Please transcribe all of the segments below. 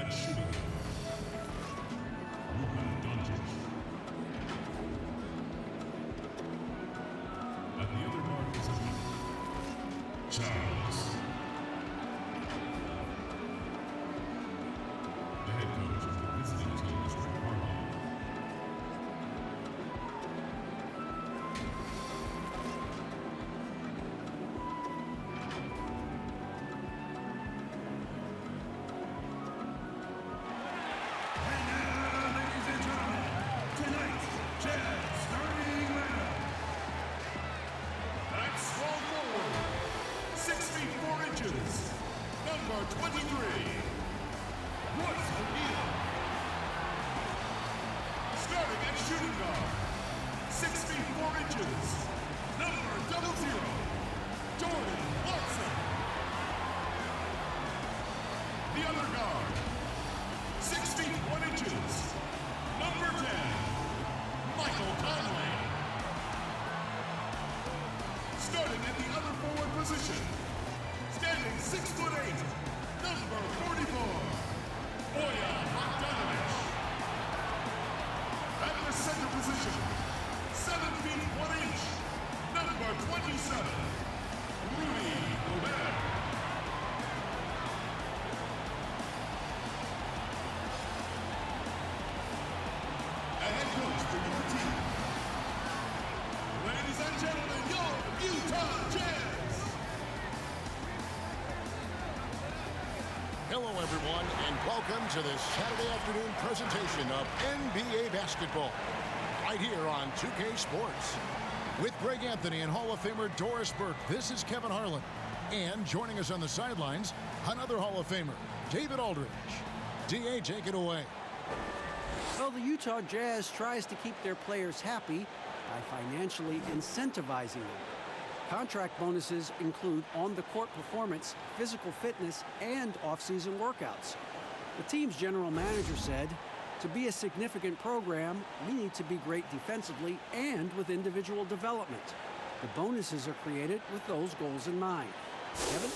At shooting guard, Luka Doncic. At the other guard position, Charles. The head coach of the visiting team is Rick Carlisle. Number 23, Royce O'Neal. Starting at shooting guard, 64 inches, number 00, Jordan Clarkson. The other guard, 61 inches, number 10, Michael Conley. Starting at the other forward position, standing 6'8", number 44, Bojan Bogdanovic. At the center position, 7 feet 1 inch, number 27, Rudy Gobert. A head coach for your team. Ladies and gentlemen, your Utah Jazz. Hello, everyone, and welcome to this Saturday afternoon presentation of NBA basketball right here on 2K Sports. With Greg Anthony and Hall of Famer Doris Burke, this is Kevin Harlan. And joining us on the sidelines, another Hall of Famer, David Aldridge. DA, take it away. Well, the Utah Jazz tries to keep their players happy by financially incentivizing them. Contract bonuses include on-the-court performance, physical fitness, and off-season workouts. The team's general manager said, "To be a significant program, we need to be great defensively and with individual development. The bonuses are created with those goals in mind." Kevin?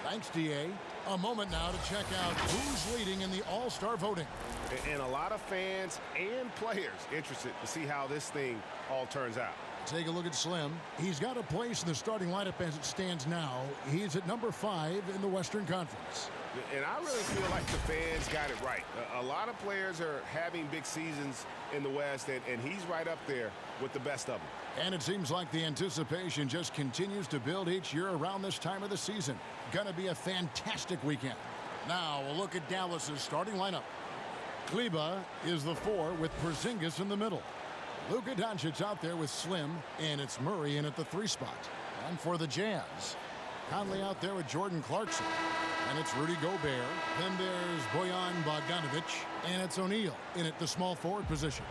Thanks, DA. A moment now to check out who's leading in the All-Star voting. And a lot of fans and players interested to see how this thing all turns out. Take a look at Slim. He's got a place in the starting lineup as it stands now. He's at number 5 in the Western Conference. And I really feel like the fans got it right. A lot of players are having big seasons in the West, and he's right up there with the best of them. And it seems like the anticipation just continues to build each year around this time of the season. Gonna be a fantastic weekend. Now, a look at Dallas's starting lineup. Kleber is the 4 with Porzingis in the middle. Luka Doncic out there with Slim, and it's Murray in at the 3 spot. And for the Jazz, Conley out there with Jordan Clarkson, and it's Rudy Gobert. Then there's Bojan Bogdanovic, and it's O'Neal in at the small forward position.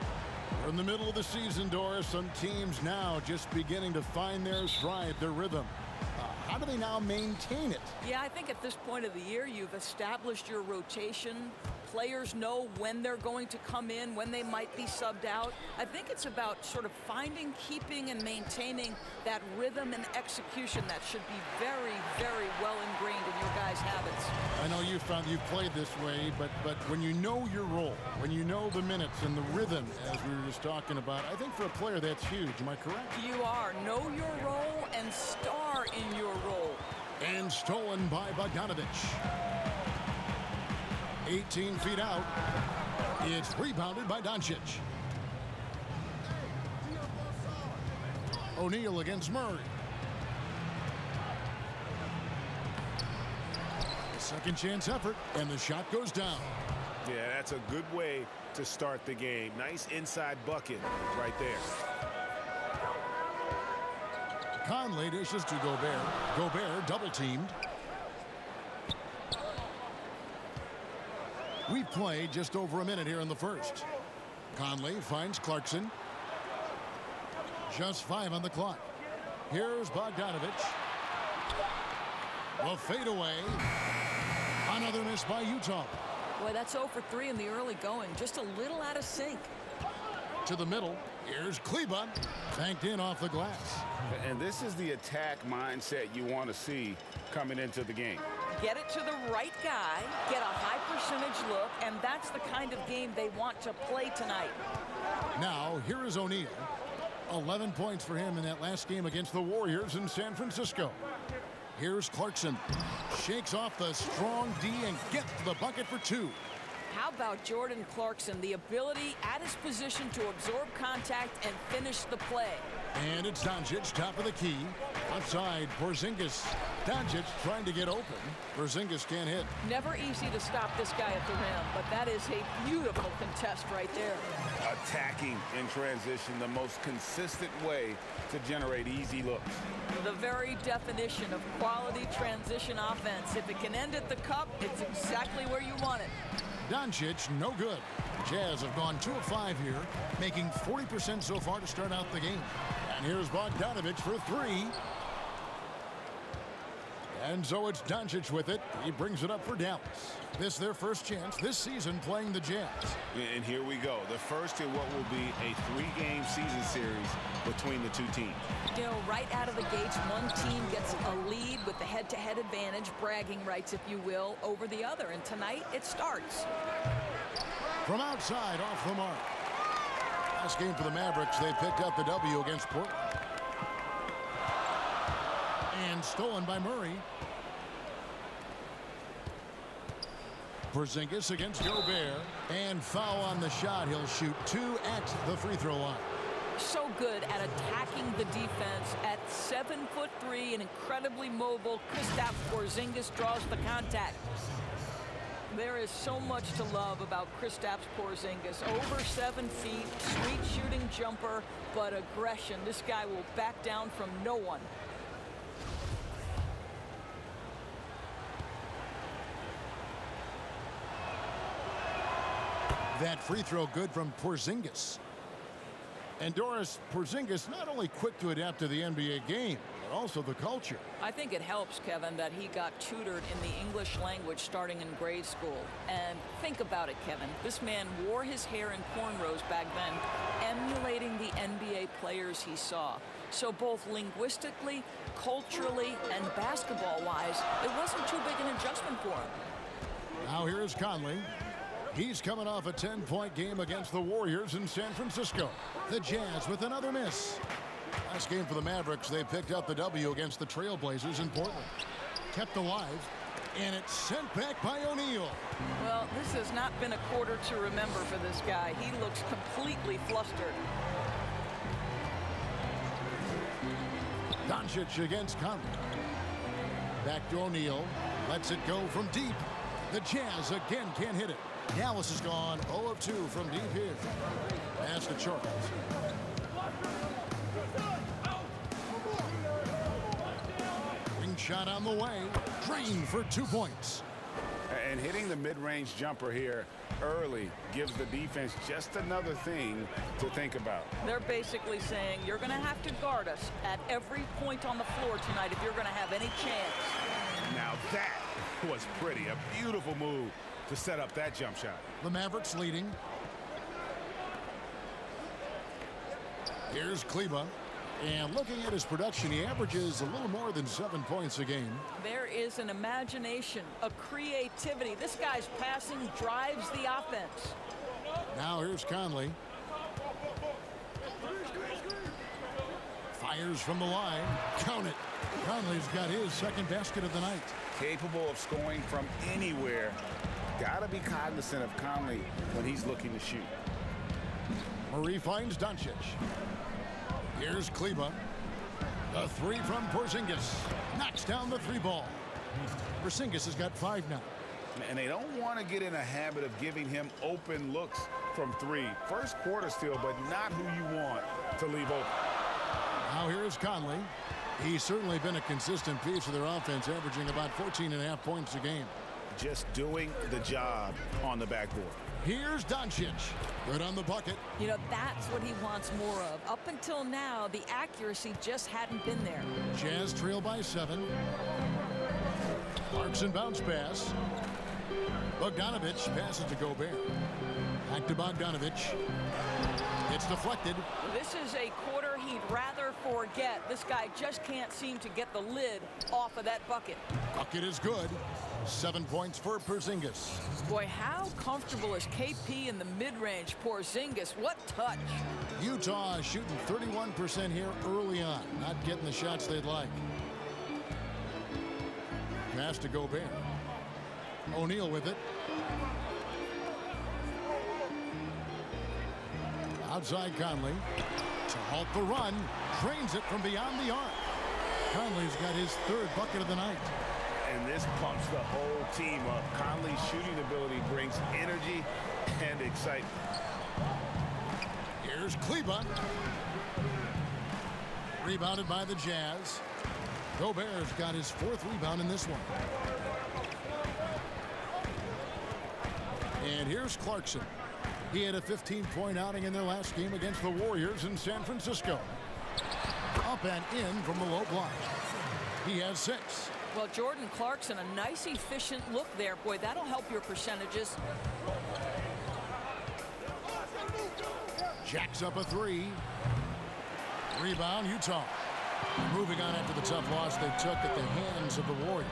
We're in the middle of the season, Doris. Some teams now just beginning to find their stride, their rhythm. How do they now maintain it? Yeah, I think at this point of the year, you've established your rotation. Players know when they're going to come in, when they might be subbed out. I think it's about sort of finding, keeping, and maintaining that rhythm and execution that should be very, very well ingrained in your guys' habits. I know you found you've played this way, but when you know your role, when you know the minutes and the rhythm, as we were just talking about, I think for a player that's huge. Am I correct? You are. Know your role and star in your role. And stolen by Bogdanovic. 18 feet out. It's rebounded by Doncic. O'Neal against Murray. Second chance effort, and the shot goes down. Yeah, that's a good way to start the game. Nice inside bucket right there. Conley dishes to Gobert. Gobert double-teamed. We've played just over a minute here in the first. Conley finds Clarkson. Just 5 on the clock. Here's Bogdanovic. The fadeaway. Another miss by Utah. Boy, that's 0 for 3 in the early going. Just a little out of sync. To the middle. Here's Kleber. Banked in off the glass. And this is the attack mindset you want to see coming into the game. Get it to the right guy, get a high percentage look, and that's the kind of game they want to play tonight. Now, here is O'Neal. 11 points for him in that last game against the Warriors in San Francisco. Here's Clarkson. Shakes off the strong D and gets to the bucket for 2. How about Jordan Clarkson, the ability at his position to absorb contact and finish the play? And it's Doncic, top of the key. Outside, Porzingis. Doncic trying to get open. Porzingis can't hit. Never easy to stop this guy at the rim, but that is a beautiful contest right there. Attacking in transition, the most consistent way to generate easy looks. The very definition of quality transition offense. If it can end at the cup, it's exactly where you want it. Doncic, no good. Jazz have gone 2 of 5 here, making 40% so far to start out the game. And here's Bogdanović for 3. And so it's Doncic with it. He brings it up for Dallas. This their first chance this season playing the Jazz. And here we go. The first in what will be a 3-game season series between the two teams. You know, right out of the gates, one team gets a lead with the head-to-head advantage, bragging rights, if you will, over the other. And tonight, it starts. From outside, off the mark. Last game for the Mavericks, they picked up the W against Portland. And stolen by Murray. Porzingis against Gobert. And foul on the shot. He'll shoot 2 at the free throw line. So good at attacking the defense. At 7'3" and incredibly mobile, Kristaps Porzingis draws the contact. There is so much to love about Kristaps Porzingis. Over 7 feet, sweet shooting jumper, but aggression. This guy will back down from no one. That free throw good from Porzingis. And Doris, Porzingis not only quick to adapt to the NBA game, but also the culture. I think it helps, Kevin, that he got tutored in the English language starting in grade school. And think about it, Kevin. This man wore his hair in cornrows back then, emulating the NBA players he saw. So both linguistically, culturally, and basketball-wise, it wasn't too big an adjustment for him. Now here's Conley. He's coming off a 10-point game against the Warriors in San Francisco. The Jazz with another miss. Last game for the Mavericks, they picked up the W against the Trailblazers in Portland. Kept alive, and it's sent back by O'Neal. Well, this has not been a quarter to remember for this guy. He looks completely flustered. Doncic against Conley. Back to O'Neal. Lets it go from deep. The Jazz again can't hit it. Dallas has gone 0 of 2 from deep here. Pass to Charles. Ring shot on the way. Drain for 2 points. And hitting the mid-range jumper here early gives the defense just another thing to think about. They're basically saying you're going to have to guard us at every point on the floor tonight if you're going to have any chance. Now that was pretty. A beautiful move to set up that jump shot. The Mavericks leading. Here's Kleber. And looking at his production, he averages a little more than 7 points a game. There is an imagination, a creativity. This guy's passing drives the offense. Now here's Conley. Fires from the line. Count it. Conley's got his second basket of the night. Capable of scoring from anywhere. Got to be cognizant of Conley when he's looking to shoot. Murray finds Doncic. Here's Kleber. The 3 from Porzingis. Knocks down the 3 ball. Porzingis has got 5 now. And they don't want to get in a habit of giving him open looks from 3. First quarter still, but not who you want to leave open. Now here's Conley. He's certainly been a consistent piece of their offense, averaging about 14.5 points a game. Just doing the job on the backboard. Here's Doncic. Good on the bucket. You know, that's what he wants more of. Up until now, the accuracy just hadn't been there. Jazz trail by 7. Clarkson bounce pass. Bogdanović passes to Gobert. Back to Bogdanović. It's deflected. This is a quarter he'd rather forget. This guy just can't seem to get the lid off of that bucket. Bucket is good. 7 points for Porzingis. Boy, how comfortable is KP in the mid-range? Porzingis, what touch. Utah is shooting 31% here early on. Not getting the shots they'd like. Pass to Gobert. O'Neal with it. Outside Conley. To halt the run. Drains it from beyond the arc. Conley's got his 3rd bucket of the night. And this pumps the whole team up. Conley's shooting ability brings energy and excitement. Here's Kleber. Rebounded by the Jazz. Gobert's got his 4th rebound in this one. And here's Clarkson. He had a 15-point outing in their last game against the Warriors in San Francisco. Up and in from the low block. He has 6. Well, Jordan Clarkson, a nice, efficient look there. Boy, that'll help your percentages. Jacks up a 3. Rebound, Utah. Moving on after the tough loss they took at the hands of the Warriors.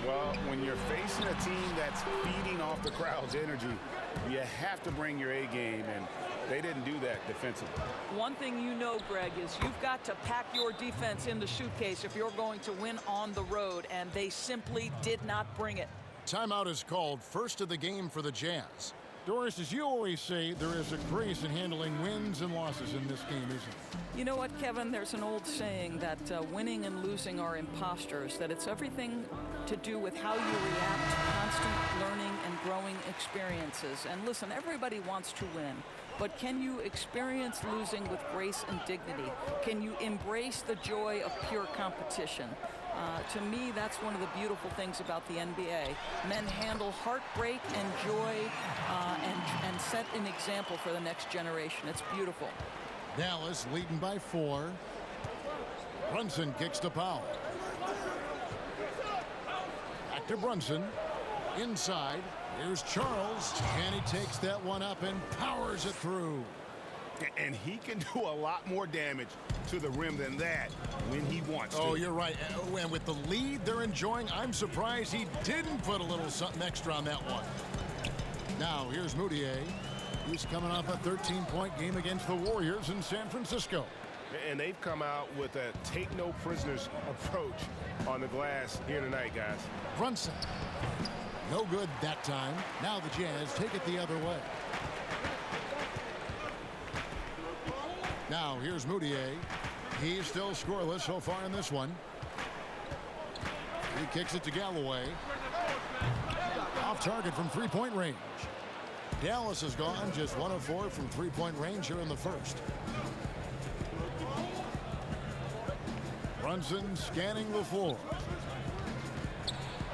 Well, when you're facing a team that's feeding off the crowd's energy, you have to bring your A game, and they didn't do that defensively. One thing you know, Greg, is you've got to pack your defense in the suitcase if you're going to win on the road, and they simply did not bring it. Timeout is called, first of the game for the Jazz. Doris, as you always say, there is a grace in handling wins and losses in this game, isn't there? You know what, Kevin? There's an old saying that winning and losing are imposters, that it's everything to do with how you react to constant learning and growing experiences. And listen, everybody wants to win, but can you experience losing with grace and dignity? Can you embrace the joy of pure competition? To me, that's one of the beautiful things about the NBA. Men handle heartbreak and joy and set an example for the next generation. It's beautiful. Dallas leading by 4. Brunson kicks to Powell. Back to Brunson. Inside. Here's Charles. And he takes that one up and powers it through. And he can do a lot more damage to the rim than that when he wants to. Oh, you're right. And with the lead they're enjoying, I'm surprised he didn't put a little something extra on that one. Now, here's Moutier. He's coming off a 13-point game against the Warriors in San Francisco. And they've come out with a take-no-prisoners approach on the glass here tonight, guys. Brunson. No good that time. Now the Jazz take it the other way. Now, here's Moutier. He's still scoreless so far in this one. He kicks it to Galloway. Off target from three-point range. Dallas has gone just 1 of 4 from three-point range here in the first. Brunson scanning the floor.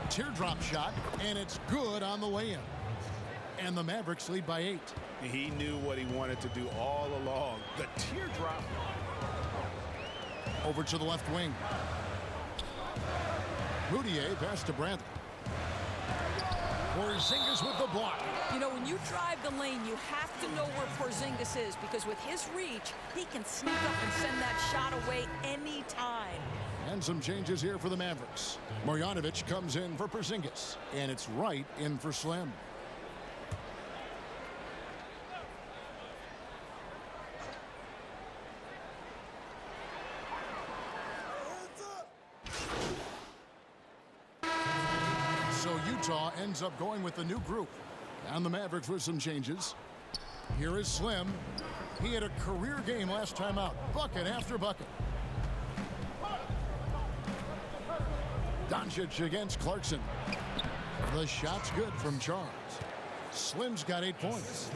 Teardrop shot, and it's good on the way in. And the Mavericks lead by 8. He knew what he wanted to do all along. The teardrop. Over to the left wing. Moutier pass to Bradley. Porzingis with the block. You know, when you drive the lane, you have to know where Porzingis is, because with his reach, he can sneak up and send that shot away anytime. And some changes here for the Mavericks. Marjanovic comes in for Porzingis, and it's right in for Slim. So Utah ends up going with the new group. And the Mavericks with some changes. Here is Slim. He had a career game last time out. Bucket after bucket. Doncic against Clarkson. The shot's good from Charles. Slim's got 8 points.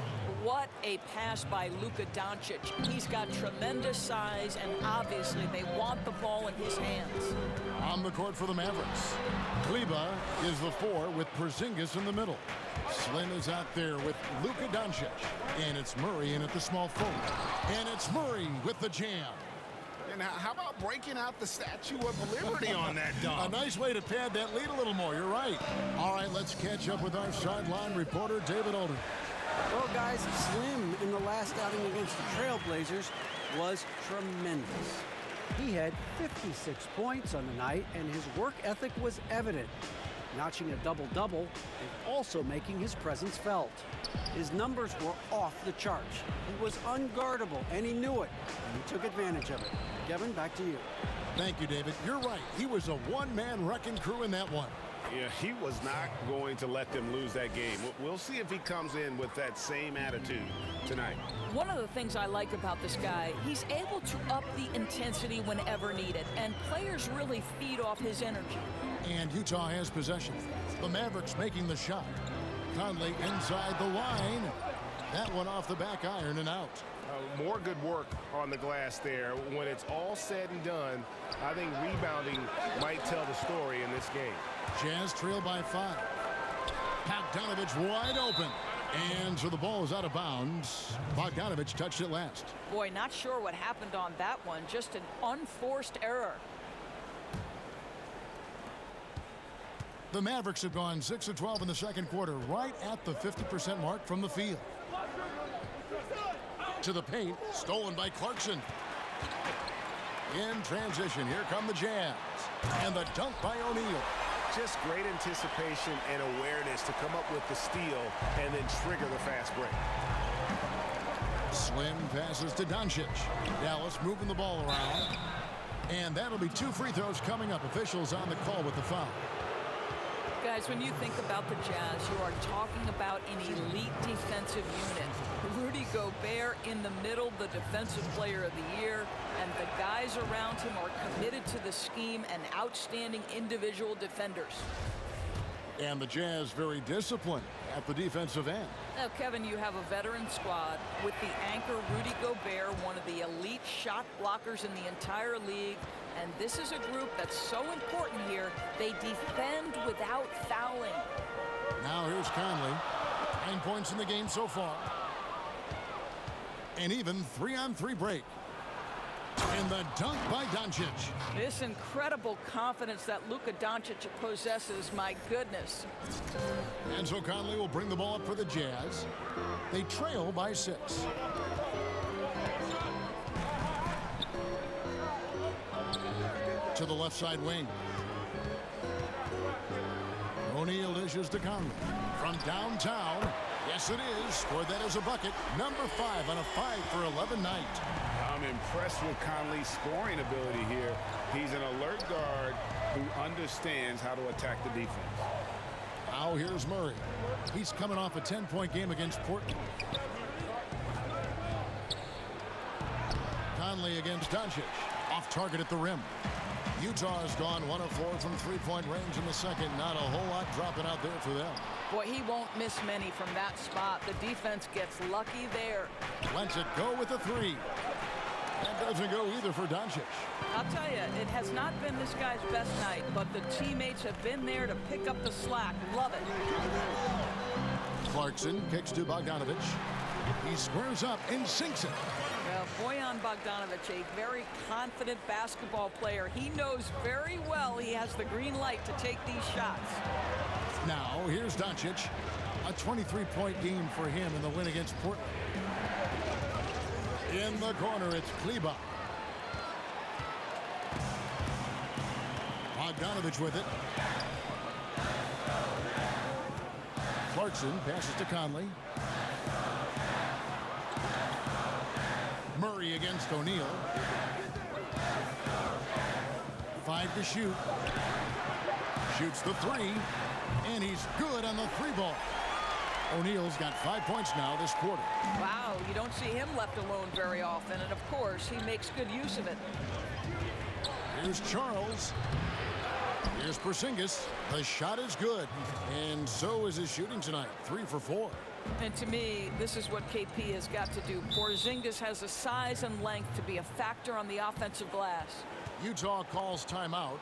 What a pass by Luka Doncic. He's got tremendous size, and obviously they want the ball in his hands. On the court for the Mavericks. Kleber is the 4 with Porzingis in the middle. Slim is out there with Luka Doncic. And it's Murray in at the small forward. And it's Murray with the jam. And how about breaking out the Statue of Liberty on that dunk? A nice way to pad that lead a little more. You're right. All right, let's catch up with our sideline reporter, David Olden. Well, guys, Slim in the last outing against the Trailblazers was tremendous. He had 56 points on the night, and his work ethic was evident. Notching a double-double and also making his presence felt. His numbers were off the charts. He was unguardable, and he knew it, and he took advantage of it. Kevin, back to you. Thank you, David. You're right. He was a one-man wrecking crew in that one. Yeah, he was not going to let them lose that game. We'll see if he comes in with that same attitude tonight. One of the things I like about this guy, he's able to up the intensity whenever needed, and players really feed off his energy. And Utah has possession. The Mavericks making the shot. Conley inside the line. That one off the back iron and out. More good work on the glass there. When it's all said and done, I think rebounding might tell the story in this game. Jazz trail by 5. Bogdanovich wide open. And so the ball is out of bounds. Bogdanovich touched it last. Boy, not sure what happened on that one. Just an unforced error. The Mavericks have gone 6 of 12 in the second quarter, right at the 50% mark from the field. To the paint, stolen by Clarkson. In transition, here come the Jazz. And the dunk by O'Neal. Just great anticipation and awareness to come up with the steal and then trigger the fast break. Slim passes to Doncic. Dallas moving the ball around. And that'll be 2 free throws coming up. Officials on the call with the foul. Guys, when you think about the Jazz, you are talking about an elite defensive unit. Rudy Gobert in the middle, the defensive player of the year, and the guys around him are committed to the scheme and outstanding individual defenders. And the Jazz very disciplined at the defensive end. Now, Kevin, you have a veteran squad with the anchor Rudy Gobert, one of the elite shot blockers in the entire league. And this is a group that's so important here. They defend without fouling. Now here's Conley. 9 points in the game so far. An even 3-on-3 break. And the dunk by Doncic. This incredible confidence that Luka Doncic possesses, my goodness. And so Conley will bring the ball up for the Jazz. They trail by 6. To the left side wing. O'Neal dishes to Conley. From downtown. Yes, it is. Scored that as a bucket. Number 5 on a 5-for-11 night. I'm impressed with Conley's scoring ability here. He's an alert guard who understands how to attack the defense. Now here's Murray. He's coming off a 10-point game against Portland. Conley against Doncic. Off target at the rim. Utah has gone 1 of 4 from three-point range in the second. Not a whole lot dropping out there for them. Boy, he won't miss many from that spot. The defense gets lucky there. Lets it go with a 3. That doesn't go either for Doncic. I'll tell you, it has not been this guy's best night, but the teammates have been there to pick up the slack. Love it. Clarkson kicks to Bogdanovich. He squares up and sinks it. Well, Bojan Bogdanovic, a very confident basketball player. He knows very well he has the green light to take these shots. Now, here's Doncic. A 23-point game for him in the win against Portland. In the corner, it's Kleber. Bogdanovich with it. Clarkson passes to Conley. Murray against O'Neal. 5 to shoot. Shoots the 3. And he's good on the 3-ball. O'Neal's got 5 points now this quarter. Wow, you don't see him left alone very often. And, of course, he makes good use of it. Here's Charles. Here's Porzingis. The shot is good. And so is his shooting tonight. 3 for 4. And to me, this is what KP has got to do. Porzingis has the size and length to be a factor on the offensive glass. Utah calls timeout.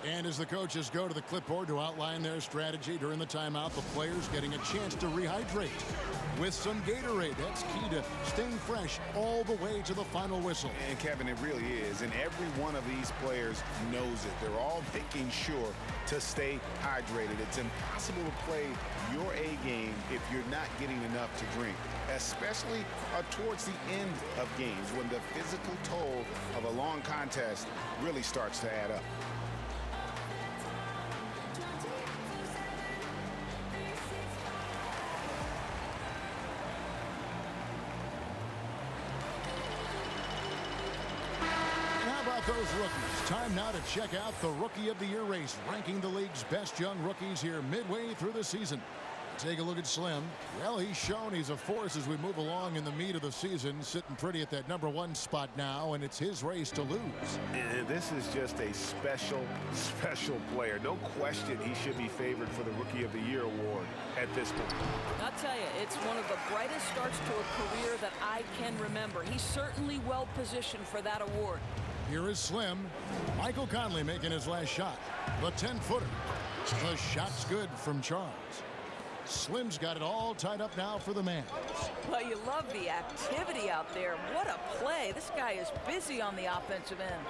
And as the coaches go to the clipboard to outline their strategy during the timeout, the players getting a chance to rehydrate with some Gatorade. That's key to staying fresh all the way to the final whistle. And Kevin, it really is. And every one of these players knows it. They're all making sure to stay hydrated. It's impossible to play your A game if you're not getting enough to drink, especially towards the end of games when the physical toll of a long contest really starts to add up. those rookies. Time now to check out the Rookie of the Year race, ranking the league's best young rookies here midway through the season. Take a look at Slim. Well, he's shown he's a force as we move along in the meat of the season, sitting pretty at that #1 spot now, and it's his race to lose. And this is just a special player. No question he should be favored for the Rookie of the Year award at this point. I'll tell you, it's one of the brightest starts to a career that I can remember. He's certainly well positioned for that award. Here is Slim. Michael Conley making his last shot. The 10-footer. The shot's good from Charles. Slim's got it all tied up now for the man. Well, you love the activity out there. What a play. This guy is busy on the offensive end.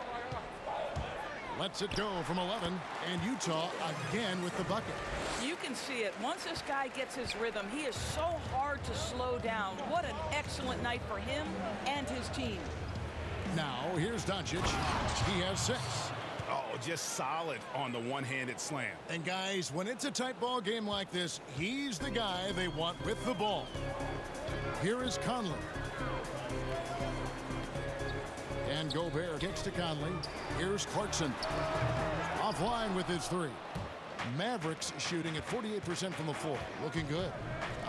Lets it go from 11, and Utah again with the bucket. You can see it. Once this guy gets his rhythm, he is so hard to slow down. What an excellent night for him and his team. Now, here's Doncic. He has 6. Oh, just solid on the one-handed slam. And guys, when it's a tight ball game like this, he's the guy they want with the ball. Here is Conley. And Gobert kicks to Conley. Here's Clarkson. Offline with his 3. Mavericks shooting at 48% from the floor. Looking good.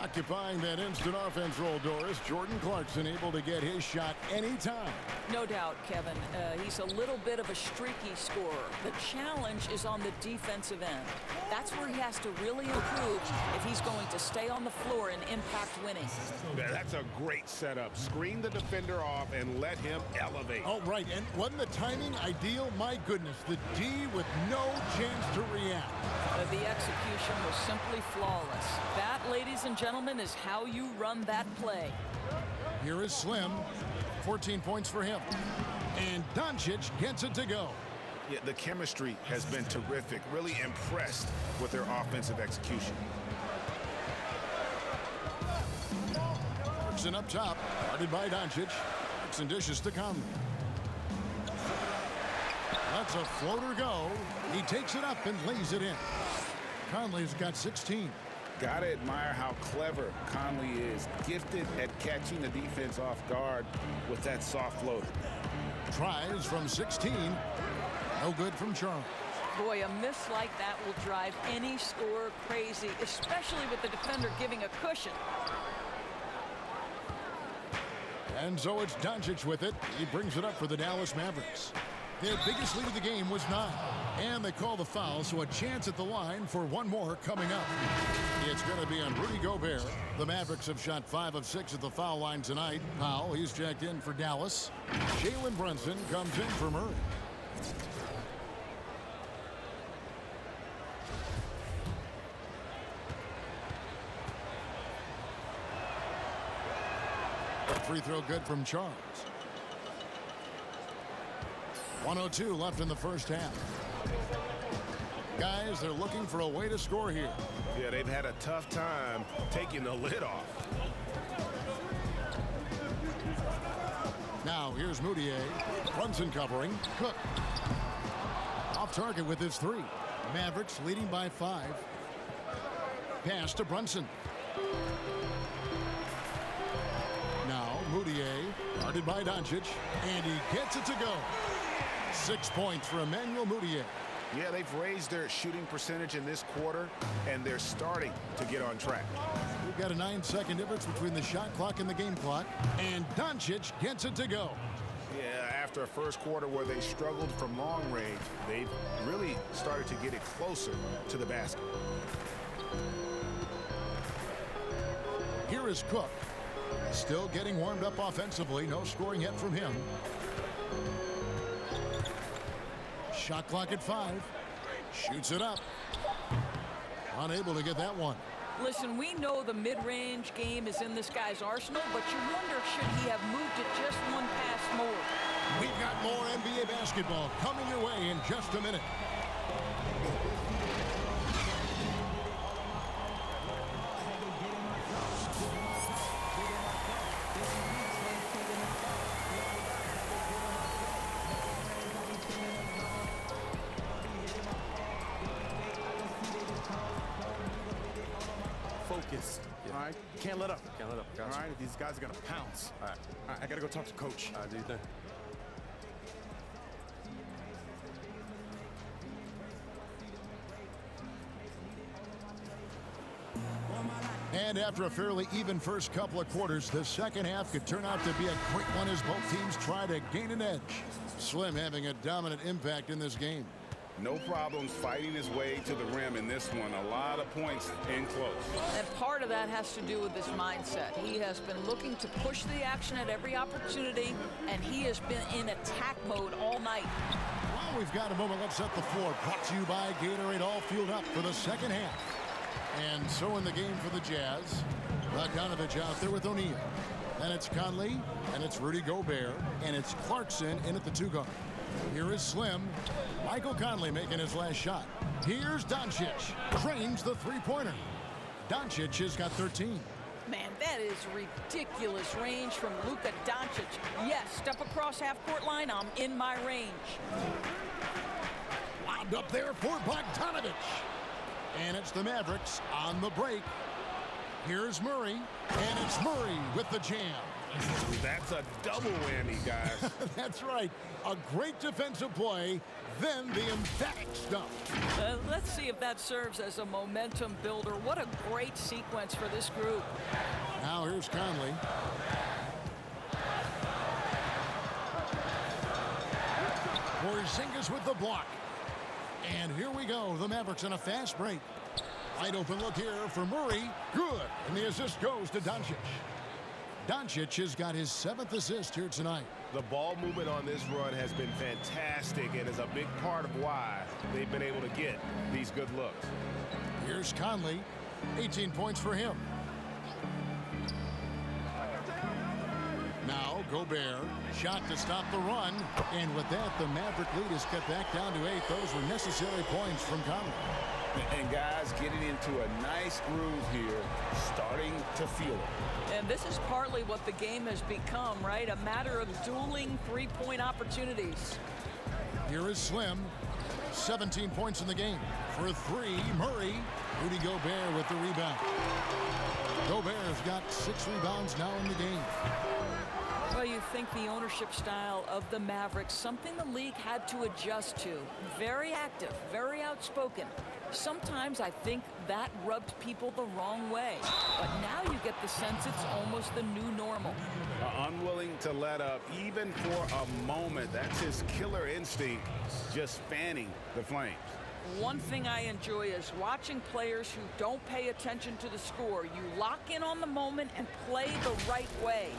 Occupying that instant offense role, Doris. Jordan Clarkson able to get his shot anytime. No doubt, Kevin. He's a little bit of a streaky scorer. The challenge is on the defensive end. That's where he has to really improve if he's going to stay on the floor and impact winning. That's a great setup. Screen the defender off and let him elevate. Oh, right. And wasn't the timing ideal? My goodness. The D with no chance to react. The execution was simply flawless. That, ladies and gentlemen, is how you run that play. Here is Slim. 14 points for him. And Doncic gets it to go. Yeah, the chemistry has been terrific. Really impressed with their offensive execution. Clarkson up top. Guarded by Doncic. Clarkson dishes to Conley. Lets a floater go. He takes it up and lays it in. Conley's got 16. Gotta admire how clever Conley is. Gifted at catching the defense off guard with that soft floater. Tries from 16. No good from Charles. Boy, a miss like that will drive any scorer crazy, especially with the defender giving a cushion. And so it's Doncic with it. He brings it up for the Dallas Mavericks. Their biggest lead of the game was 9. And they call the foul, so a chance at the line for one more coming up. It's going to be on Rudy Gobert. The Mavericks have shot 5 of 6 at the foul line tonight. Powell, he's checked in for Dallas. Jalen Brunson comes in for Murray. Free throw good from Charles. 1:02 left in the first half. Guys, they're looking for a way to score here. Yeah, they've had a tough time taking the lid off. Now, here's Moutier. Brunson covering. Cook. Off target with his 3. Mavericks leading by 5. Pass to Brunson. Now, Moutier, guarded by Doncic, and he gets it to go. 6 points for Emmanuel Moutier. Yeah, they've raised their shooting percentage in this quarter, and they're starting to get on track. We've got a 9-second difference between the shot clock and the game clock, and Doncic gets it to go. Yeah, after a first quarter where they struggled from long range, they've really started to get it closer to the basket. Here is Cook. Still getting warmed up offensively. No scoring yet from him. Shot clock at 5. Shoots it up. Unable to get that one. Listen, we know the mid-range game is in this guy's arsenal, but you wonder, should he have moved it just one pass more? We've got more NBA basketball coming your way in just a minute. Focused. Yeah. All right. Can't let up. Can't let up. Gotcha. All right. These guys are going to pounce. All right. I got to go talk to coach. Do you think? And after a fairly even first couple of quarters, the second half could turn out to be a quick one as both teams try to gain an edge. Slim having a dominant impact in this game. No problems fighting his way to the rim in this one. A lot of points in close. And part of that has to do with his mindset. He has been looking to push the action at every opportunity, and he has been in attack mode all night. Well, we've got a moment. Let's set the floor. Brought to you by Gatorade, all fueled up for the second half. And so in the game for the Jazz, Bogdanovich out there with O'Neal. And it's Conley, and it's Rudy Gobert, and it's Clarkson in at the 2 guard. Here is Slim. Michael Conley making his last shot. Here's Doncic. Drains the three-pointer. Doncic has got 13. Man, that is ridiculous range from Luka Doncic. Yes, step across half-court line, I'm in my range. Wound up there for Bogdanovich. And it's the Mavericks on the break. Here's Murray, and it's Murray with the jam. That's a double whammy, guys. That's right. A great defensive play, then the emphatic stuff. Let's see if that serves as a momentum builder. What a great sequence for this group. Now here's Conley. Porzingis with the block. And here we go. The Mavericks in a fast break. Wide open look here for Murray. Good. And the assist goes to Doncic. Doncic has got his 7th assist here tonight. The ball movement on this run has been fantastic and is a big part of why they've been able to get these good looks. Here's Conley. 18 points for him. Now Gobert. Shot to stop the run. And with that, the Maverick lead is cut back down to 8. Those were necessary points from Conley. And guys getting into a nice groove here, starting to feel it. And this is partly what the game has become, right? A matter of dueling three-point opportunities. Here is Slim. 17 points in the game. For 3, Murray. Rudy Gobert with the rebound. Gobert's got 6 rebounds now in the game. Well, you think the ownership style of the Mavericks, something the league had to adjust to. Very active, very outspoken. Sometimes I think that rubbed people the wrong way. But now you get the sense it's almost the new normal. Unwilling to let up even for a moment. That's his killer instinct, just fanning the flames. One thing I enjoy is watching players who don't pay attention to the score. You lock in on the moment and play the right way.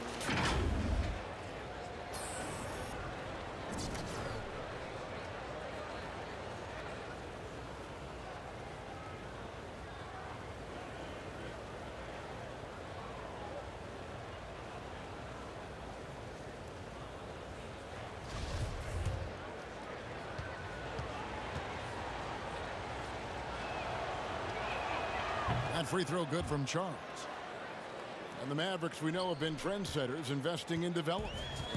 That free throw good from Charles. And the Mavericks, we know, have been trendsetters, investing in development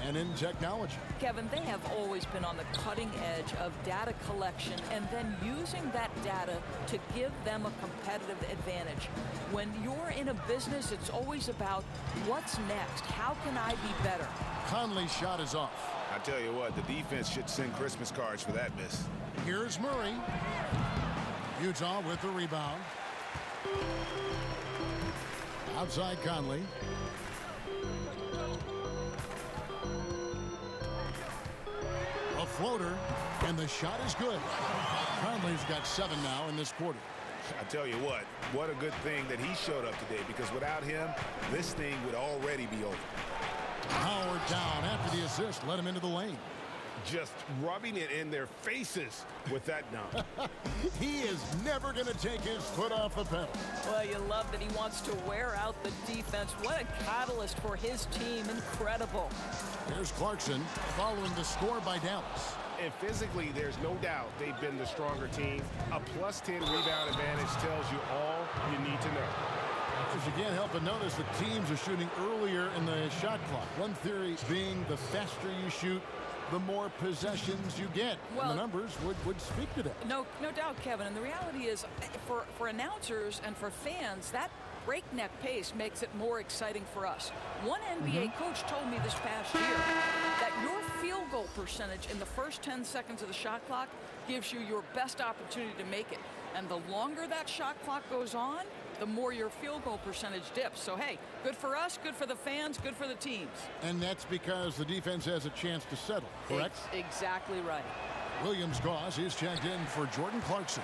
and in technology. Kevin, they have always been on the cutting edge of data collection and then using that data to give them a competitive advantage. When you're in a business, it's always about what's next? How can I be better? Conley's shot is off. I tell you what, the defense should send Christmas cards for that miss. Here's Murray. Utah with the rebound. Outside Conley. A floater, and the shot is good. Conley's got 7 now in this quarter. I tell you what a good thing that he showed up today, because without him, this thing would already be over. Howard down after the assist, let him into the lane. Just rubbing it in their faces with that dunk. He is never going to take his foot off the pedal. Well, you love that he wants to wear out the defense. What a catalyst for his team. Incredible. Here's Clarkson following the score by Dallas. And physically, there's no doubt they've been the stronger team. A plus 10 rebound advantage tells you all you need to know. As you can't help but notice, the teams are shooting earlier in the shot clock. One theory being the faster you shoot, the more possessions you get. Well, and the numbers would speak to that. No doubt, Kevin. And the reality is, for announcers and for fans, that breakneck pace makes it more exciting for us. One NBA coach told me this past year that your field goal percentage in the first 10 seconds of the shot clock gives you your best opportunity to make it. And the longer that shot clock goes on, the more your field goal percentage dips. So, hey, good for us, good for the fans, good for the teams. And that's because the defense has a chance to settle, correct? Exactly right. Williams-Goss is checked in for Jordan Clarkson.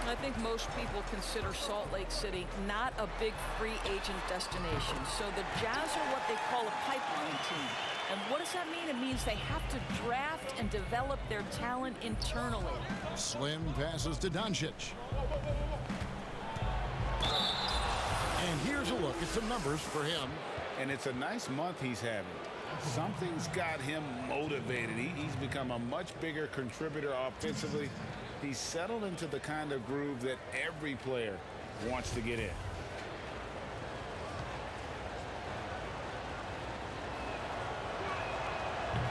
I think most people consider Salt Lake City not a big free agent destination. So the Jazz are what they call a pipeline team. And what does that mean? It means they have to draft and develop their talent internally. Slim passes to Doncic. And here's a look at some numbers for him. And it's a nice month he's having. Something's got him motivated. He's become a much bigger contributor offensively. He's settled into the kind of groove that every player wants to get in.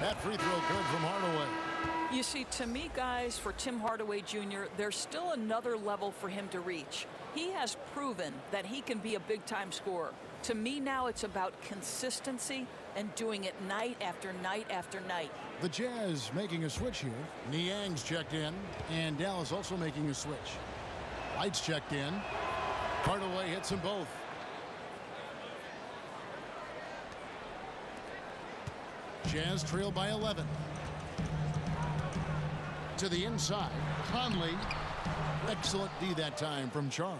That free throw good from Hardaway. You see, to me, guys, for Tim Hardaway Jr., there's still another level for him to reach. He has proven that he can be a big-time scorer. To me now, it's about consistency and doing it night after night after night. The Jazz making a switch here. Niang's checked in, and Dallas also making a switch. White's checked in. Hardaway hits them both. Jazz trail by 11. To the inside. Conley. Excellent D that time from Charles.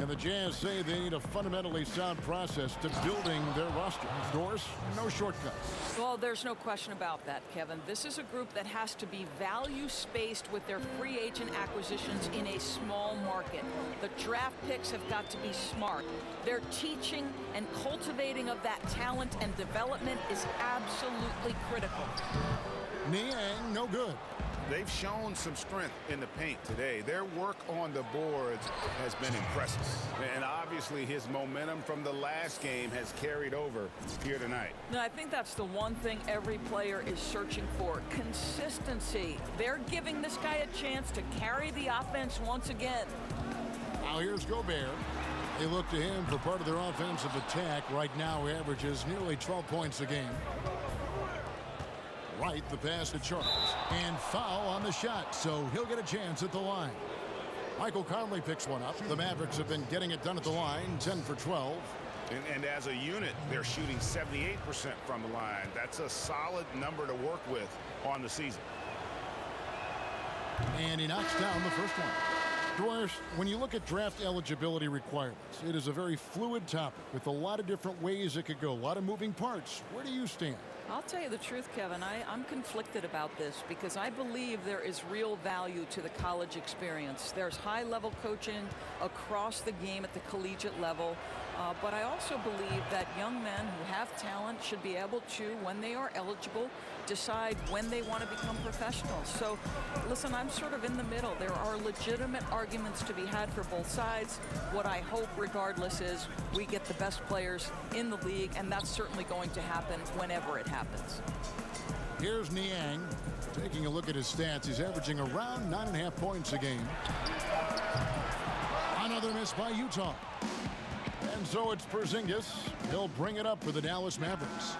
And the Jazz say they need a fundamentally sound process to building their roster. Doris, no shortcuts. Well, there's no question about that, Kevin. This is a group that has to be value-spaced with their free agent acquisitions in a small market. The draft picks have got to be smart. Their teaching and cultivating of that talent and development is absolutely critical. Niang, no good. They've shown some strength in the paint today. Their work on the boards has been impressive. And obviously his momentum from the last game has carried over here tonight. No, I think that's the one thing every player is searching for. Consistency. They're giving this guy a chance to carry the offense once again. Now here's Gobert. They look to him for part of their offensive attack. Right now he averages nearly 12 points a game. Right, the pass to Charles. And foul on the shot, so he'll get a chance at the line. Michael Conley picks one up. The Mavericks have been getting it done at the line, 10 for 12. And as a unit, they're shooting 78% from the line. That's a solid number to work with on the season. And he knocks down the first one. Doris, when you look at draft eligibility requirements, it is a very fluid topic with a lot of different ways it could go, a lot of moving parts. Where do you stand? I'll tell you the truth, Kevin. I'm conflicted about this because I believe there is real value to the college experience. There's high-level coaching across the game at the collegiate level, but I also believe that young men who have talent should be able to, when they are eligible, decide when they want to become professionals. So, listen, I'm sort of in the middle. There are legitimate arguments to be had for both sides. What I hope, regardless, is we get the best players in the league, and that's certainly going to happen whenever it happens. Here's Niang. Taking a look at his stats, he's averaging around 9.5 points a game. Another miss by Utah. And so it's Porzingis. He'll bring it up for the Dallas Mavericks.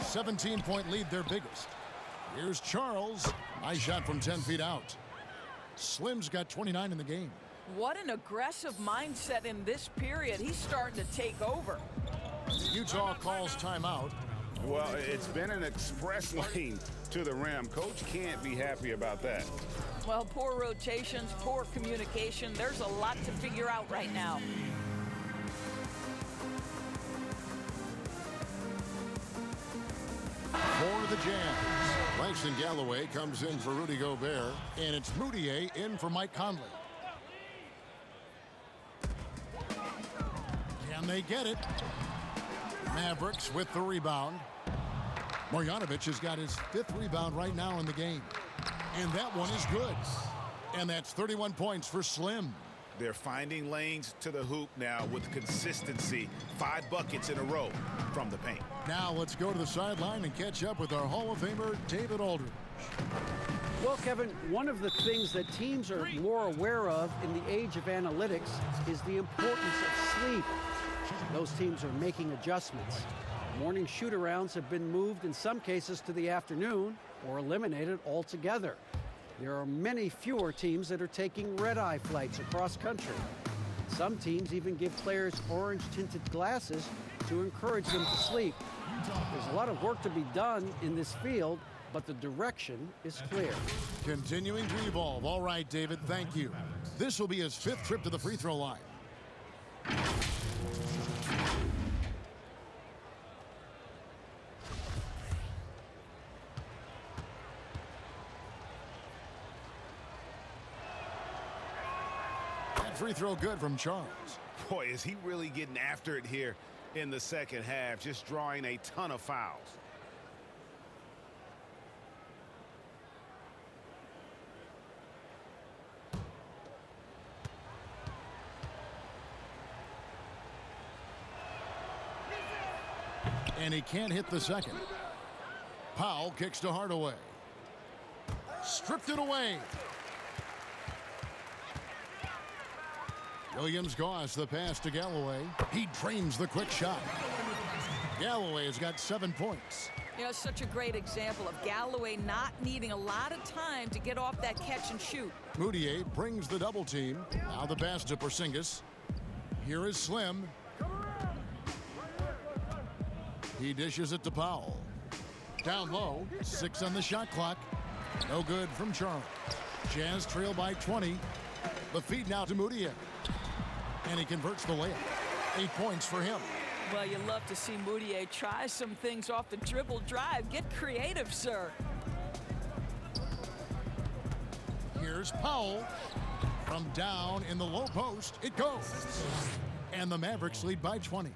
17-point lead, their biggest. Here's Charles. Nice shot from 10 feet out. Slim's got 29 in the game. What an aggressive mindset in this period. He's starting to take over. Utah calls timeout. Well, it's been an express lane to the rim. Coach can't be happy about that. Well, poor rotations, poor communication. There's a lot to figure out right now. For the Jazz, Langston Galloway comes in for Rudy Gobert, and it's Moutier in for Mike Conley. Can they get it? Mavericks with the rebound. Marjanovic has got his 5th rebound right now in the game. And that one is good. And that's 31 points for Slim. They're finding lanes to the hoop now with consistency. 5 buckets in a row from the paint. Now let's go to the sideline and catch up with our Hall of Famer, David Aldridge. Well, Kevin, one of the things that teams are more aware of in the age of analytics is the importance of sleep. Those teams are making adjustments. Morning shoot-arounds have been moved in some cases to the afternoon or eliminated altogether. There are many fewer teams that are taking red-eye flights across country. Some teams even give players orange-tinted glasses to encourage them to sleep. There's a lot of work to be done in this field, but the direction is clear. Continuing to evolve. All right, David, thank you. This will be his 5th trip to the free throw line. That free throw good from Charles. Boy, is he really getting after it here in the second half, just drawing a ton of fouls. And he can't hit the second. Powell kicks to Hardaway. Stripped it away. Williams-Goss the pass to Galloway. He drains the quick shot. Galloway has got 7 points. You know, such a great example of Galloway not needing a lot of time to get off that catch and shoot. Moutier brings the double team. Now the pass to Porzingis. Here is Slim. He dishes it to Powell. Down low, 6 on the shot clock. No good from Charles. Jazz trail by 20. The feed now to Moutier. And he converts the layup. 8 points for him. Well, you love to see Moutier try some things off the dribble drive. Get creative, sir. Here's Powell. From down in the low post, it goes. And the Mavericks lead by 20.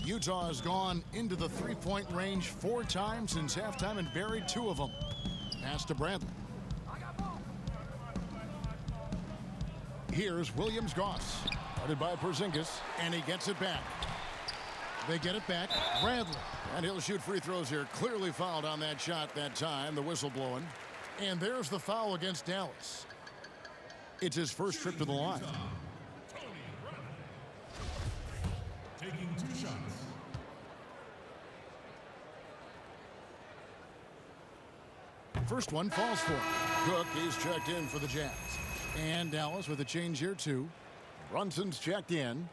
Utah has gone into the three-point range 4 times since halftime and buried 2 of them. Pass to Bradley. Here's Williams-Goss. Guarded by Porzingis, and he gets it back. They get it back. Bradley. And he'll shoot free throws here. Clearly fouled on that shot that time. The whistle blowing. And there's the foul against Dallas. It's his first trip to the line. Taking 2 shots. First one falls for him. Cook is checked in for the Jazz. And Dallas with a change here too. Brunson's checked in.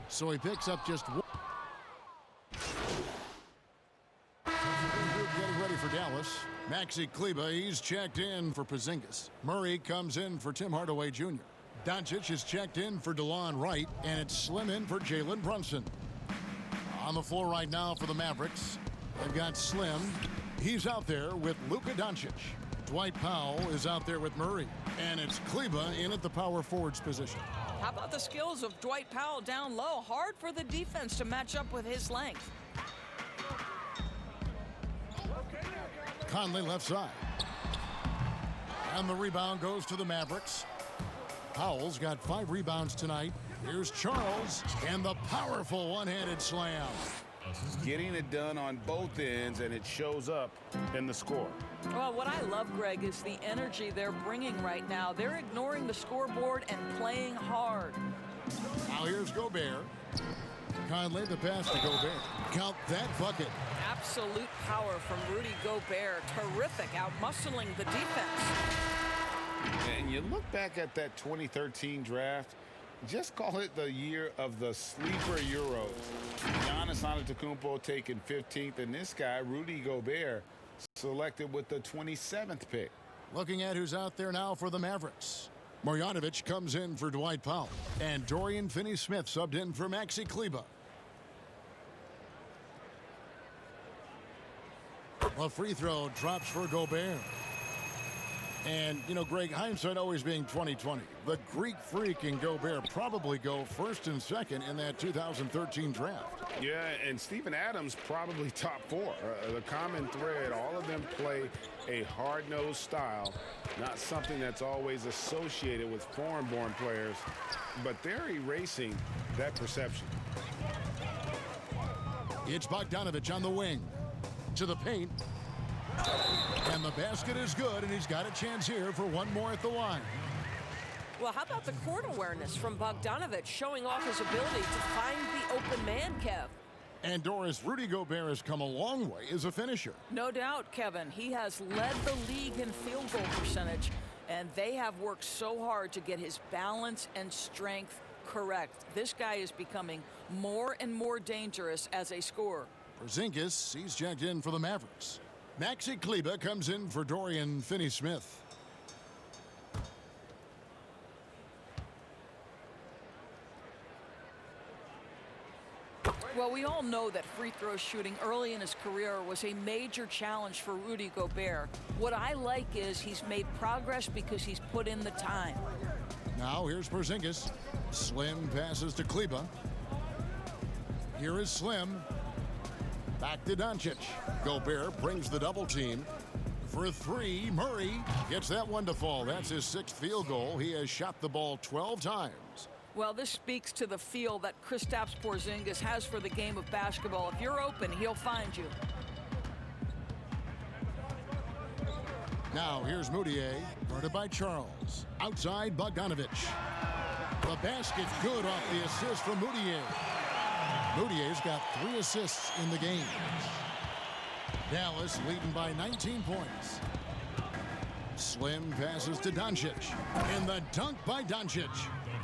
So he picks up just 1. Getting ready for Dallas. Maxi Kleber, he's checked in for Porzingis. Murray comes in for Tim Hardaway Jr. Doncic is checked in for DeLon Wright, and it's Slim in for Jalen Brunson. On the floor right now for the Mavericks, they've got Slim. He's out there with Luka Doncic. Dwight Powell is out there with Murray, and it's Kleber in at the power forwards position. How about the skills of Dwight Powell down low? Hard for the defense to match up with his length. Conley left side. And the rebound goes to the Mavericks. Powell's got 5 rebounds tonight. Here's Charles and the powerful one-handed slam. Getting it done on both ends, and it shows up in the score. Well, what I love, Greg, is the energy they're bringing right now. They're ignoring the scoreboard and playing hard. Now here's Gobert. Conley the pass to Gobert. Count that bucket. Absolute power from Rudy Gobert. Terrific, out-muscling the defense. And you look back at that 2013 draft, just call it the year of the sleeper Euros. Giannis Antetokounmpo taken 15th, and this guy, Rudy Gobert, selected with the 27th pick. Looking at who's out there now for the Mavericks. Marjanovic comes in for Dwight Powell. And Dorian Finney-Smith subbed in for Maxi Kleber. A free throw drops for Gobert. And, you know, Greg, hindsight always being 20/20. The Greek freak and Gobert probably go first and second in that 2013 draft. Yeah, and Steven Adams probably top 4. The common thread, all of them play a hard-nosed style, not something that's always associated with foreign-born players, but they're erasing that perception. It's Bogdanovich on the wing. To the paint. And the basket is good, and he's got a chance here for one more at the line. Well, how about the court awareness from Bogdanovic, showing off his ability to find the open man, Kev? And Doris, Rudy Gobert has come a long way as a finisher. No doubt, Kevin. He has led the league in field goal percentage, and they have worked so hard to get his balance and strength correct. This guy is becoming more and more dangerous as a scorer. Porzingis, he's checked in for the Mavericks. Maxi Kleber comes in for Dorian Finney-Smith. Well, we all know that free throw shooting early in his career was a major challenge for Rudy Gobert. What I like is he's made progress because he's put in the time. Now here's Porzingis. Slim passes to Kleber. Here is Slim. Back to Doncic. Gobert brings the double team. For three, Murray gets that one to fall. That's his 6th field goal. He has shot the ball 12 times. Well, this speaks to the feel that Kristaps Porzingis has for the game of basketball. If you're open, he'll find you. Now here's Moutier, guarded by Charles. Outside Bogdanovic. The basket good off the assist from Moutier. Moutier's got 3 assists in the game. Dallas leading by 19 points. Slim passes to Doncic. And the dunk by Doncic.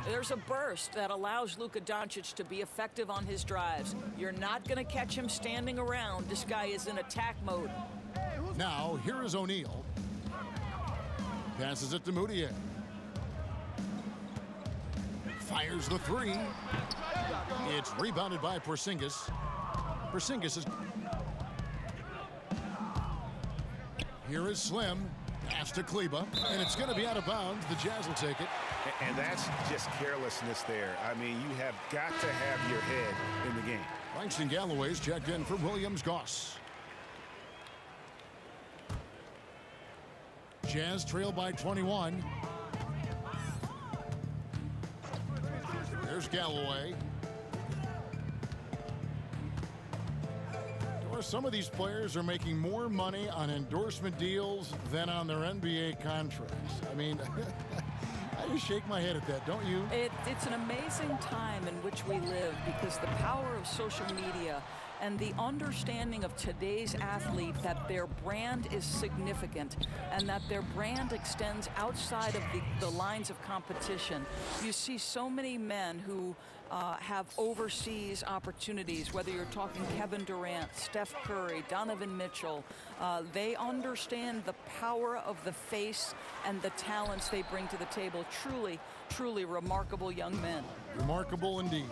There's a burst that allows Luka Doncic to be effective on his drives. You're not going to catch him standing around. This guy is in attack mode. Now, here is O'Neal. Passes it to Moutier. Fires the 3. It's rebounded by Porzingis. Porzingis is... Here is Slim. Pass to Kleber. And it's going to be out of bounds. The Jazz will take it. And that's just carelessness there. I mean, you have got to have your head in the game. Langston Galloway's checked in for Williams-Goss. Jazz trail by 21. There's Galloway. Some of these players are making more money on endorsement deals than on their NBA contracts. I mean, I just shake my head at that, don't you? It's an amazing time in which we live because the power of social media and the understanding of today's athlete that their brand is significant and that their brand extends outside of the lines of competition. You see so many men who have overseas opportunities, whether you're talking Kevin Durant, Steph Curry, Donovan Mitchell. They understand the power of the face and the talents they bring to the table. Truly, truly remarkable young men. Remarkable indeed.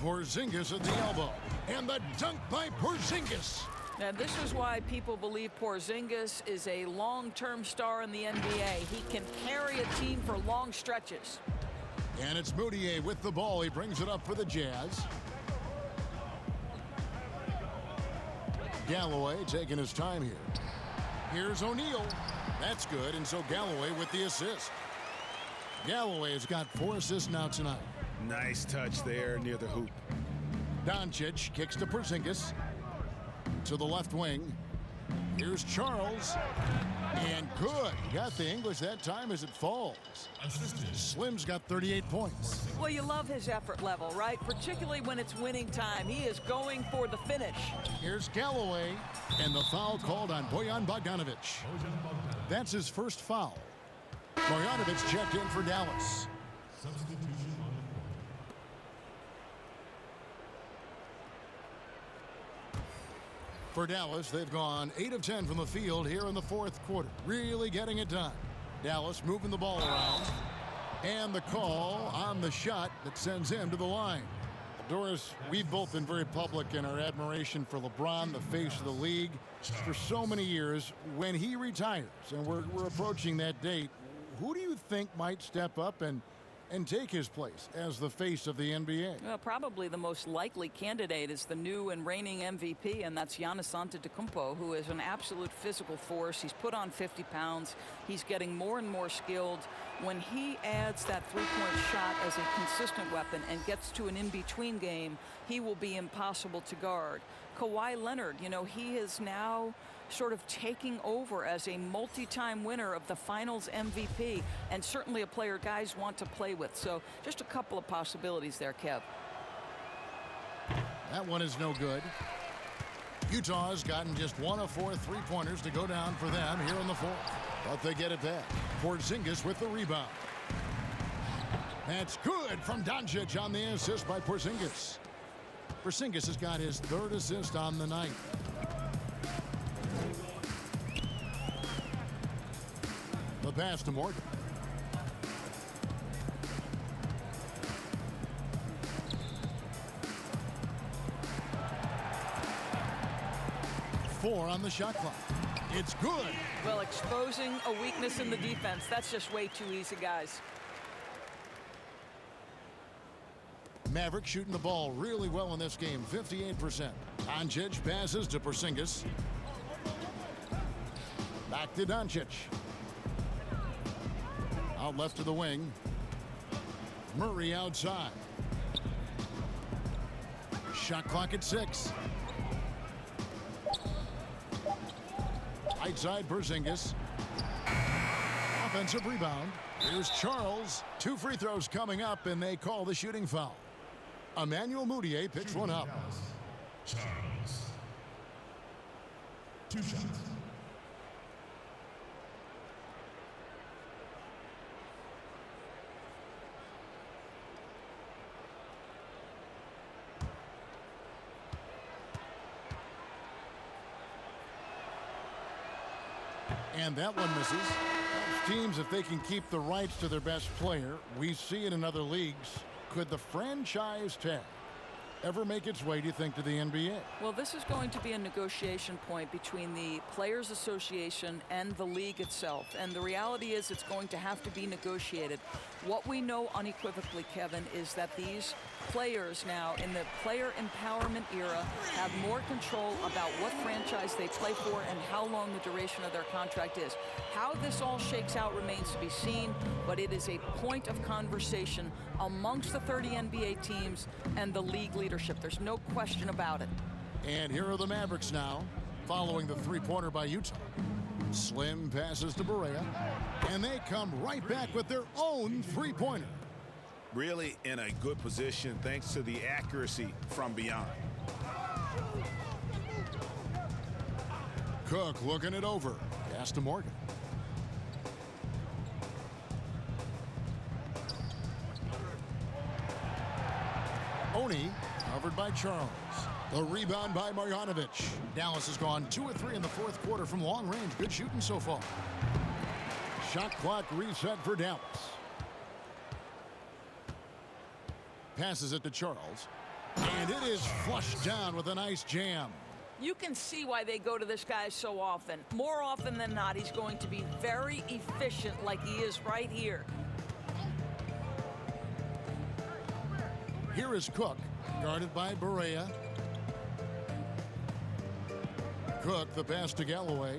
Porzingis at the elbow. And the dunk by Porzingis. Now, this is why people believe Porzingis is a long-term star in the NBA. He can carry a team for long stretches. And it's Moutier with the ball. He brings it up for the Jazz. Galloway taking his time here. Here's O'Neal. That's good, and so Galloway with the assist. Galloway has got 4 assists now tonight. Nice touch there near the hoop. Doncic kicks to Porzingis. To the left wing. Here's Charles. And good. He got the English that time as it falls. Slim's got 38 points. Well, you love his effort level, right? Particularly when it's winning time. He is going for the finish. Here's Galloway. And the foul called on Bojan Bogdanovic. That's his first foul. Bogdanovic checked in for Dallas. For Dallas, they've gone 8 of 10 from the field here in the 4th quarter. Really getting it done. Dallas moving the ball around. And the call on the shot that sends him to the line. Doris, we've both been very public in our admiration for LeBron, the face of the league, for so many years. When he retires, and we're approaching that date, who do you think might step up and take his place as the face of the NBA? Well, probably the most likely candidate is the new and reigning MVP, and that's Giannis Antetokounmpo, who is an absolute physical force. He's put on 50 pounds. He's getting more and more skilled. When he adds that three-point shot as a consistent weapon and gets to an in-between game, he will be impossible to guard. Kawhi Leonard, you know, he is now sort of taking over as a multi-time winner of the Finals MVP, and certainly a player guys want to play with. So just a couple of possibilities there, Kev. That one is no good. Utah has gotten just 1 of 4 3-pointers to go down for them here in the fourth. But they get it back. Porzingis with the rebound. That's good from Doncic on the assist by Porzingis. Porzingis has got his 3rd assist on the night. The pass to Morgan. Four on the shot clock. It's good. Well, exposing a weakness in the defense, that's just way too easy, guys. Maverick shooting the ball really well in this game, 58%. Doncic passes to Porzingis. Back to Doncic. Out left to the wing. Murray outside. Shot clock at 6. Right side Porzingis. Offensive rebound. Here's Charles. 2 free throws coming up, and they call the shooting foul. Emmanuel Mudiay picks one up. Charles. 2 shots. And that one misses. Teams, if they can keep the rights to their best player, we see it in other leagues. Could the franchise tag ever make its way, do you think, to the NBA? Well, this is going to be a negotiation point between the Players Association and the league itself. And the reality is it's going to have to be negotiated. What we know unequivocally, Kevin, is that these players now in the player empowerment era have more control about what franchise they play for and how long the duration of their contract is. How this all shakes out remains to be seen, but it is a point of conversation amongst the 30 NBA teams and the league leadership. There's no question about it. And here are the Mavericks now, following the 3-pointer by Utah. Slim passes to Barea, and they come right back with their own 3-pointer. Really in a good position thanks to the accuracy from beyond. Cook looking it over. Pass to Morgan. Oni covered by Charles. The rebound by Marjanovic. Dallas has gone 2 of 3 in the fourth quarter from long range. Good shooting so far. Shot clock reset for Dallas. Passes it to Charles. And it is flushed down with a nice jam. You can see why they go to this guy so often. More often than not, he's going to be very efficient like he is right here. Here is Cook, guarded by Barea. Cook, the pass to Galloway.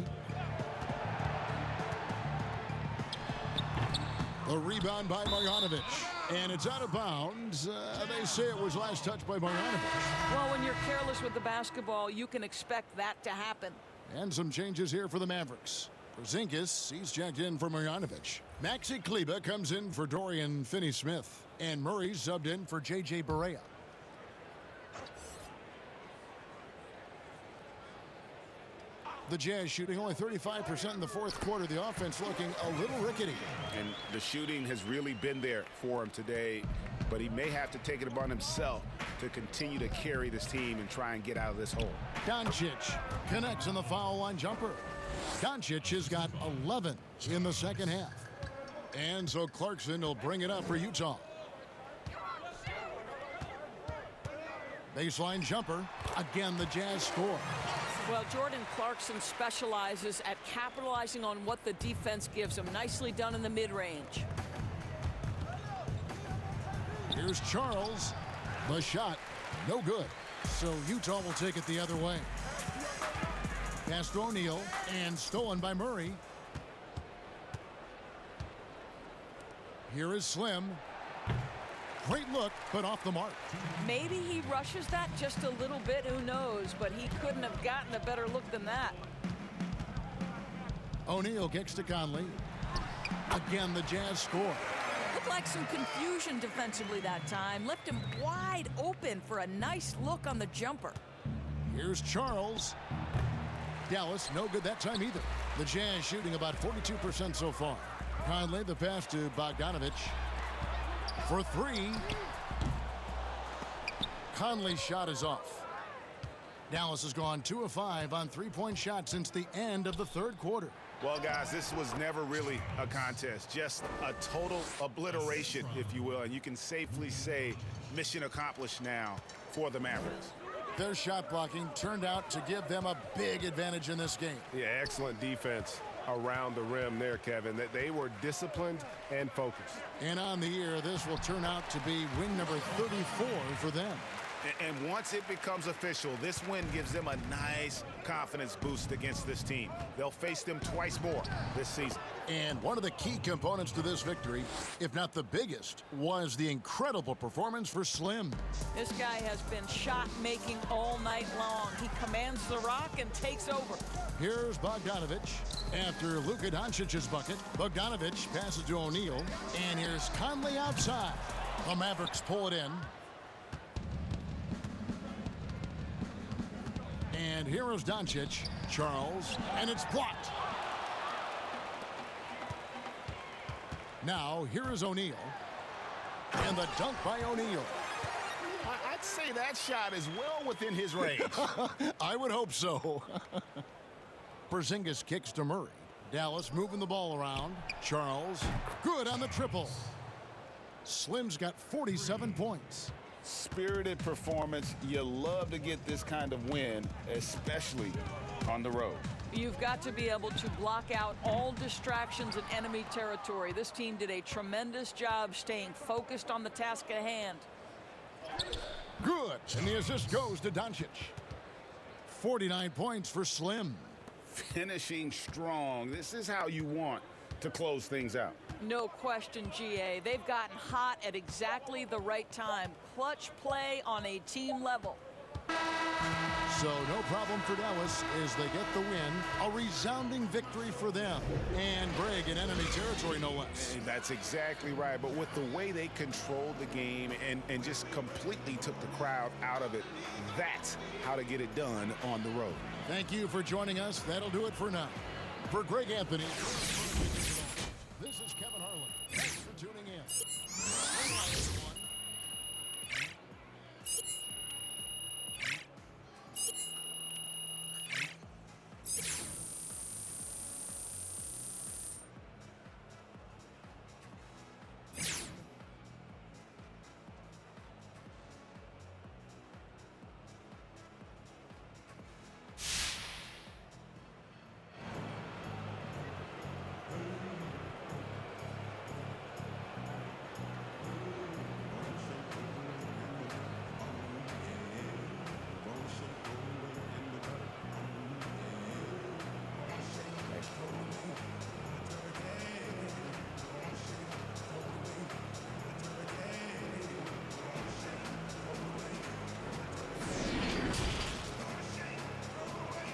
The rebound by Marjanovic. And it's out of bounds. They say it was last touched by Marjanovic. Well, when you're careless with the basketball, you can expect that to happen. And some changes here for the Mavericks. Porzingis, he's checked in for Marjanovic. Maxi Kleber comes in for Dorian Finney-Smith. And Murray subbed in for J.J. Barea. The Jazz shooting only 35% in the fourth quarter. The offense looking a little rickety. And the shooting has really been there for him today, but he may have to take it upon himself to continue to carry this team and try and get out of this hole. Doncic connects on the foul line jumper. Doncic has got 11 in the second half. And so Clarkson will bring it up for Utah. Baseline jumper. Again, the Jazz score. Well, Jordan Clarkson specializes at capitalizing on what the defense gives him. Nicely done in the mid-range. Here's Charles. The shot, no good. So Utah will take it the other way. Pass to O'Neal, and stolen by Murray. Here is Slim. Great look, but off the mark. Maybe he rushes that just a little bit, who knows, but he couldn't have gotten a better look than that. O'Neal kicks to Conley. Again, the Jazz score. Looked like some confusion defensively that time. Left him wide open for a nice look on the jumper. Here's Charles. Dallas, no good that time either. The Jazz shooting about 42% so far. Conley, the pass to Bogdanovic. For three. Conley's shot is off. Dallas has gone 2 of 5 on three-point shots since the end of the third quarter. Well, guys, this was never really a contest, just a total obliteration, if you will. And you can safely say mission accomplished now for the Mavericks. Their shot blocking turned out to give them a big advantage in this game. Yeah, excellent defense around the rim there, Kevin. That they were disciplined and focused. And on the year, this will turn out to be win number 34 for them. And once it becomes official, this win gives them a nice confidence boost against this team. They'll face them twice more this season. And one of the key components to this victory, if not the biggest, was the incredible performance for Slim. This guy has been shot making all night long. He commands the rock and takes over. Here's Bogdanovic. After Luka Doncic's bucket, Bogdanovic passes to O'Neal. And here's Conley outside. The Mavericks pull it in. And here is Doncic, Charles, and it's blocked. Now, here is O'Neal. And the dunk by O'Neal. I'd say that shot is well within his range. I would hope so. Porzingis kicks to Murray. Dallas moving the ball around. Charles, good on the triple. Slim's got 47 points. Spirited performance. You love to get this kind of win, especially on the road. You've got to be able to block out all distractions in enemy territory. This team did a tremendous job staying focused on the task at hand. Good. And the assist goes to Doncic. 49 points for Slim. Finishing strong. This is how you want to close things out. No question, GA. They've gotten hot at exactly the right time. Clutch play on a team level. So no problem for Dallas as they get the win. A resounding victory for them. And break in enemy territory, no less. And that's exactly right. But with the way they controlled the game and just completely took the crowd out of it, that's how to get it done on the road. Thank you for joining us. That'll do it for now. For Greg Anthony, this is Kevin Harlan. Thanks for tuning in.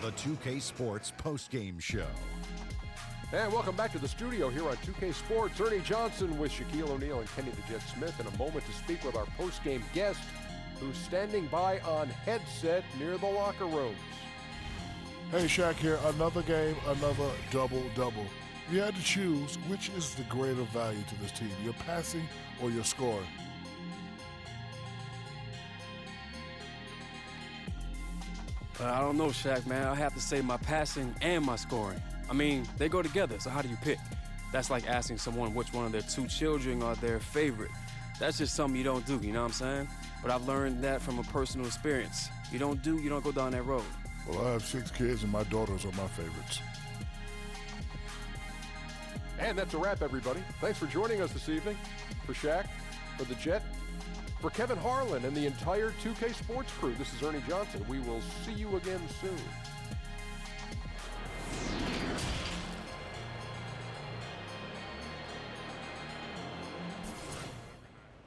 The 2K Sports postgame show. And welcome back to the studio here on 2K Sports. Ernie Johnson with Shaquille O'Neal and Kenny the Jet Smith in a moment to speak with our postgame guest who's standing by on headset near the locker rooms. Hey, Shaq here. Another game, another double-double. If you had to choose, which is the greater value to this team, your passing or your scoring? I don't know, Shaq, man. I have to say my passing and my scoring. I mean, they go together, so how do you pick? That's like asking someone which one of their two children are their favorite. That's just something you don't do, you know what I'm saying? But I've learned that from a personal experience. You don't go down that road. Well, I have 6 kids, and my daughters are my favorites. And that's a wrap, everybody. Thanks for joining us this evening. For Shaq, for the Jet, for Kevin Harlan and the entire 2K Sports crew, this is Ernie Johnson. We will see you again soon.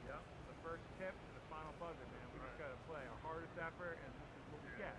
Yep, the first tip and the final buzzer, man. We just got to play our hardest effort, and this is what we get.